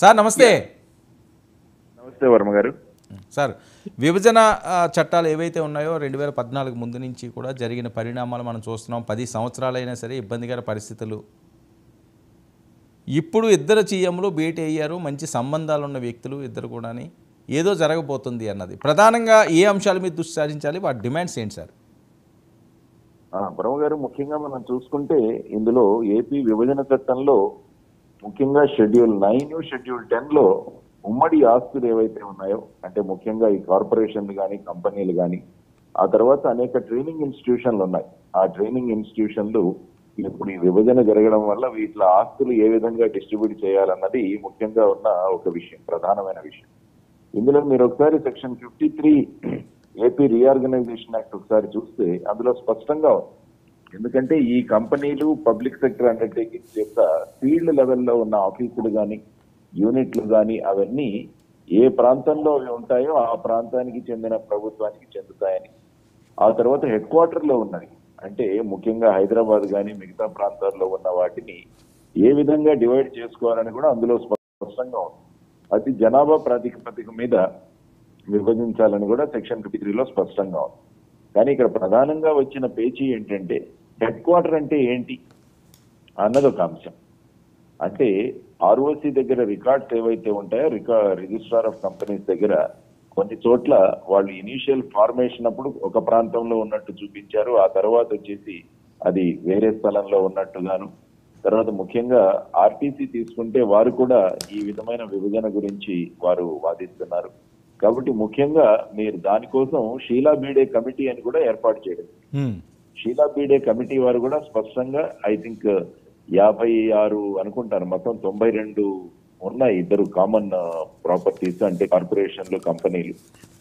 Sir నమస్తే. నమస్తే వర్మ గారు. సార్, విభజన చట్టాలు ఏవైతే ఉన్నాయో 2014 ముందు నుంచి కూడా జరిగిన పరిణామాలు మనం చూస్తున్నాం. 10 సంవత్సరాలైనా సరే ఇబ్బందికర పరిస్థితులు. ఇప్పుడు ఇద్దరు సీఎంలు భేటీ అయ్యారు, మంచి సంబంధాలు ఉన్న వ్యక్తులు ఇద్దరు కూడా. ఏదో జరగబోతుంది అన్నది ప్రధానంగా ఏ అంశాల మీద దృష్టి సారించాలి, వాటి డిమాండ్స్ ఏంటి సార్? బ్రహ్మ గారు, ముఖ్యంగా మనం చూసుకుంటే ఇందులో ఏపీ విభజన చట్టంలో ముఖ్యంగా షెడ్యూల్ 9, షెడ్యూల్ 10లో ఉమ్మడి ఆస్తులు ఏవైతే ఉన్నాయో, అంటే ముఖ్యంగా ఈ కార్పొరేషన్లు కానీ కంపెనీలు కానీ, ఆ తర్వాత అనేక ట్రైనింగ్ ఇన్స్టిట్యూషన్లు ఉన్నాయి. ఆ ట్రైనింగ్ ఇన్స్టిట్యూషన్లు ఇప్పుడు ఈ విభజన జరగడం వల్ల వీటిలో ఆస్తులు ఏ విధంగా డిస్ట్రిబ్యూట్ చేయాలన్నది ముఖ్యంగా ఉన్న ఒక విషయం, ప్రధానమైన విషయం. ఇందులో మీరు ఒకసారి సెక్షన్ 53 ఏపీ రీఆర్గనైజేషన్ యాక్ట్ ఒకసారి చూస్తే అందులో స్పష్టంగా ఉంది. ఎందుకంటే ఈ కంపెనీలు పబ్లిక్ సెక్టర్ అండర్టేకింగ్స్ యొక్క ఫీల్డ్ లెవెల్లో ఉన్న ఆఫీసులు కానీ యూనిట్లు కానీ అవన్నీ ఏ ప్రాంతంలో అవి ఉంటాయో ఆ ప్రాంతానికి చెందిన ప్రభుత్వానికి చెందుతాయని, ఆ తర్వాత హెడ్ క్వార్టర్ లో ఉన్నది అంటే ముఖ్యంగా హైదరాబాద్ కానీ మిగతా ప్రాంతాల్లో ఉన్న వాటిని ఏ విధంగా డివైడ్ చేసుకోవాలని కూడా అందులో స్పష్టంగా ఉంది. అది జనాభా ప్రాతిపదిక మీద విభజించాలని కూడా సెక్షన్ 53లో స్పష్టంగా ఉంది. కానీ ఇక్కడ ప్రధానంగా వచ్చిన పేచీ ఏంటంటే హెడ్ క్వార్టర్ అంటే ఏంటి అన్నది ఒక అంశం. అంటే ఆర్ఓసి దగ్గర రికార్డ్స్ ఏవైతే ఉంటాయో రిజిస్ట్రార్ ఆఫ్ కంపెనీస్ దగ్గర కొన్ని చోట్ల వాళ్ళు ఇనీషియల్ ఫార్మేషన్ అప్పుడు ఒక ప్రాంతంలో ఉన్నట్టు చూపించారు, ఆ తర్వాత వచ్చేసి అది వేరే స్థలంలో ఉన్నట్టుగాను. తర్వాత ముఖ్యంగా ఆర్టీసీ తీసుకుంటే వారు కూడా ఈ విధమైన విభజన గురించి వారు వాదిస్తున్నారు. కాబట్టి ముఖ్యంగా మీరు దానికోసం షీలా బీడే కమిటీ అని కూడా ఏర్పాటు చేయడం. షీలా బీడే కమిటీ వారు కూడా స్పష్టంగా ఐ థింక్ 56 అనుకుంటారు, మొత్తం 92 ఉన్నాయి ఇద్దరు కామన్ ప్రాపర్టీస్ అంటే కార్పొరేషన్లు కంపెనీలు.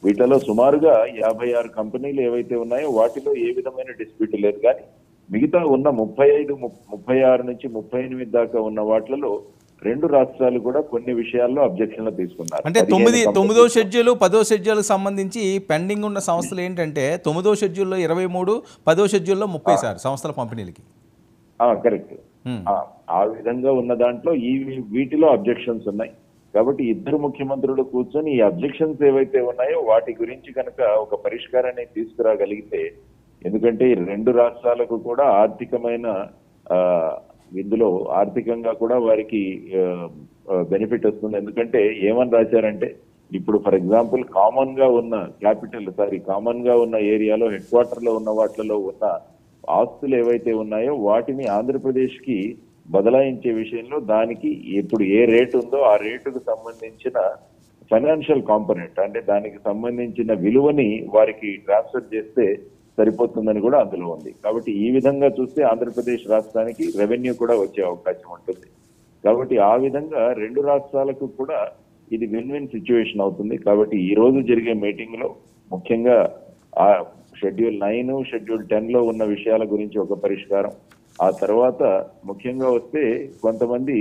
వీటిలో సుమారుగా 56 కంపెనీలు ఏవైతే ఉన్నాయో వాటిలో ఏ విధమైన డిస్ప్యూట్ లేదు. కానీ మిగతా ఉన్న 35, 36 నుంచి 38 దాకా ఉన్న వాటిలో 2 రాష్ట్రాలు కూడా కొన్ని విషయాల్లో అబ్జెక్షన్లు తీసుకున్నారు. అంటే 9వ షెడ్యూల్ 10వ షెడ్యూల్ సంబంధించి పెండింగ్ ఉన్న సంస్థలు ఏంటంటే 9వ షెడ్యూల్లో 23, 10వ షెడ్యూల్లో 30 సంస్థల పంపిణీలకి. కరెక్ట్. ఆ విధంగా ఉన్న దాంట్లో వీటిలో అబ్జెక్షన్స్ ఉన్నాయి. కాబట్టి ఇద్దరు ముఖ్యమంత్రులు కూర్చొని ఈ అబ్జెక్షన్స్ ఏవైతే ఉన్నాయో వాటి గురించి కనుక ఒక పరిష్కారాన్ని తీసుకురాగలిగితే, ఎందుకంటే ఈ 2 రాష్ట్రాలకు కూడా ఆర్థికమైన ఇందులో ఆర్థికంగా కూడా వారికి బెనిఫిట్ వస్తుంది. ఎందుకంటే ఏమని రాశారంటే ఇప్పుడు ఫర్ ఎగ్జాంపుల్ కామన్ గా ఉన్న ఏరియాలో హెడ్ క్వార్టర్ లో ఉన్న వాటిలో ఉన్న ఆస్తులు ఏవైతే ఉన్నాయో వాటిని ఆంధ్రప్రదేశ్ కి బదలాయించే విషయంలో దానికి ఇప్పుడు ఏ రేటు ఉందో ఆ రేటుకు సంబంధించిన ఫైనాన్షియల్ కాంపోనెంట్ అంటే దానికి సంబంధించిన విలువని వారికి ట్రాన్స్ఫర్ చేస్తే సరిపోతుందని కూడా అందులో ఉంది. కాబట్టి ఈ విధంగా చూస్తే ఆంధ్రప్రదేశ్ రాష్ట్రానికి రెవెన్యూ కూడా వచ్చే అవకాశం ఉంటుంది. కాబట్టి ఆ విధంగా 2 రాష్ట్రాలకు కూడా ఇది విన్ విన్ సిచ్యువేషన్ అవుతుంది. కాబట్టి ఈ రోజు జరిగే మీటింగ్ లో ముఖ్యంగా ఆ షెడ్యూల్ 9, షెడ్యూల్ 10లో ఉన్న విషయాల గురించి ఒక పరిష్కారం, ఆ తర్వాత ముఖ్యంగా వస్తే కొంతమంది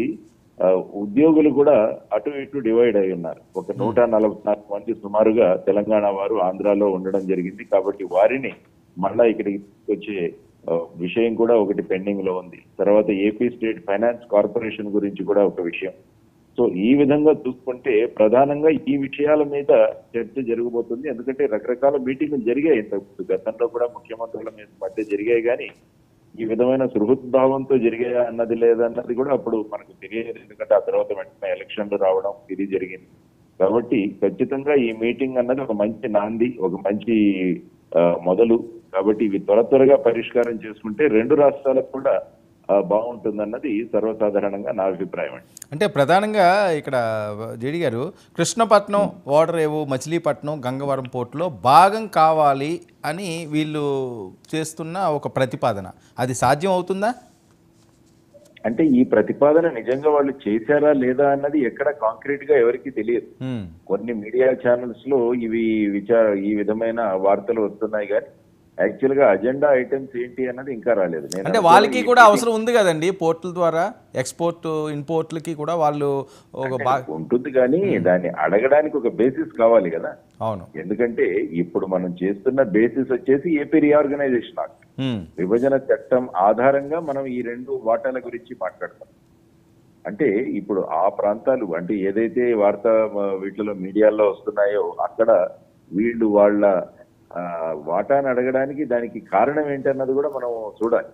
ఉద్యోగులు కూడా అటు ఇటు డివైడ్ అయి ఉన్నారు. ఒక 144 మంది సుమారుగా తెలంగాణ వారు ఆంధ్రాలో ఉండడం జరిగింది. కాబట్టి వారిని మళ్ళా ఇక్కడికి వచ్చే విషయం కూడా ఒకటి పెండింగ్ లో ఉంది. తర్వాత ఏపీ స్టేట్ ఫైనాన్స్ కార్పొరేషన్ గురించి కూడా ఒక విషయం. సో ఈ విధంగా చూసుకుంటే ప్రధానంగా ఈ విషయాల మీద చర్చ జరగబోతుంది. ఎందుకంటే రకరకాల మీటింగులు జరిగాయి ఇంతకుముందు, గతంలో కూడా ముఖ్యమంత్రుల మధ్య జరిగాయి. కానీ ఈ విధమైన సుహృద్భావంతో జరిగాయా అన్నది లేదన్నది కూడా అప్పుడు మనకు తెలియదు. ఎందుకంటే ఆ తర్వాత వెంటనే ఎలక్షన్లు రావడం ఇది జరిగింది. కాబట్టి ఖచ్చితంగా ఈ మీటింగ్ అన్నది ఒక మంచి నాంది, ఒక మంచి మొదలు. కాబట్టి ఇవి త్వరగా పరిష్కారం చేసుకుంటే 2 రాష్ట్రాలకు కూడా బాగుంటుందన్నది సర్వసాధారణంగా నా అభిప్రాయం అండి. అంటే ప్రధానంగా ఇక్కడ జేడి గారు కృష్ణపట్నం, ఓడరేవు, మచిలీపట్నం, గంగవరం పోర్టులో భాగం కావాలి అని వీళ్ళు చేస్తున్న ఒక ప్రతిపాదన, అది సాధ్యం అవుతుందా? అంటే ఈ ప్రతిపాదన నిజంగా వాళ్ళు చేశారా లేదా అన్నది ఎక్కడ కాంక్రీట్ గా ఎవరికి తెలియదు. కొన్ని మీడియా ఛానల్స్ లో ఈ విధమైన వార్తలు వస్తున్నాయి. కానీ యాక్చువల్ గా అజెండా ఐటమ్స్ ఏంటి అన్నది ఇంకా రాలేదు. అంటే వాళ్ళకి కూడా అవసరం ఉంది కదండి, పోర్టుల ద్వారా ఎక్స్పోర్ట్ ఇంపోర్ట్లకి కూడా వాళ్ళు ఉంటుంది. కానీ దాన్ని అడగడానికి ఒక బేసిస్ కావాలి కదా. అవును. ఎందుకంటే ఇప్పుడు మనం చేస్తున్న బేసిస్ వచ్చేసి ఏపీ రీఆర్గనైజేషన్ యాక్ట్, విభజన చట్టం ఆధారంగా మనం ఈ 2 వాటాల గురించి మాట్లాడతాం. అంటే ఇప్పుడు ఆ ప్రాంతాలు అంటే ఏదైతే వార్తా వీటిలో మీడియాలో వస్తున్నాయో అక్కడ వీళ్ళు వాళ్ళ వాటాను అడగడానికి దానికి కారణం ఏంటన్నది కూడా మనం చూడాలి.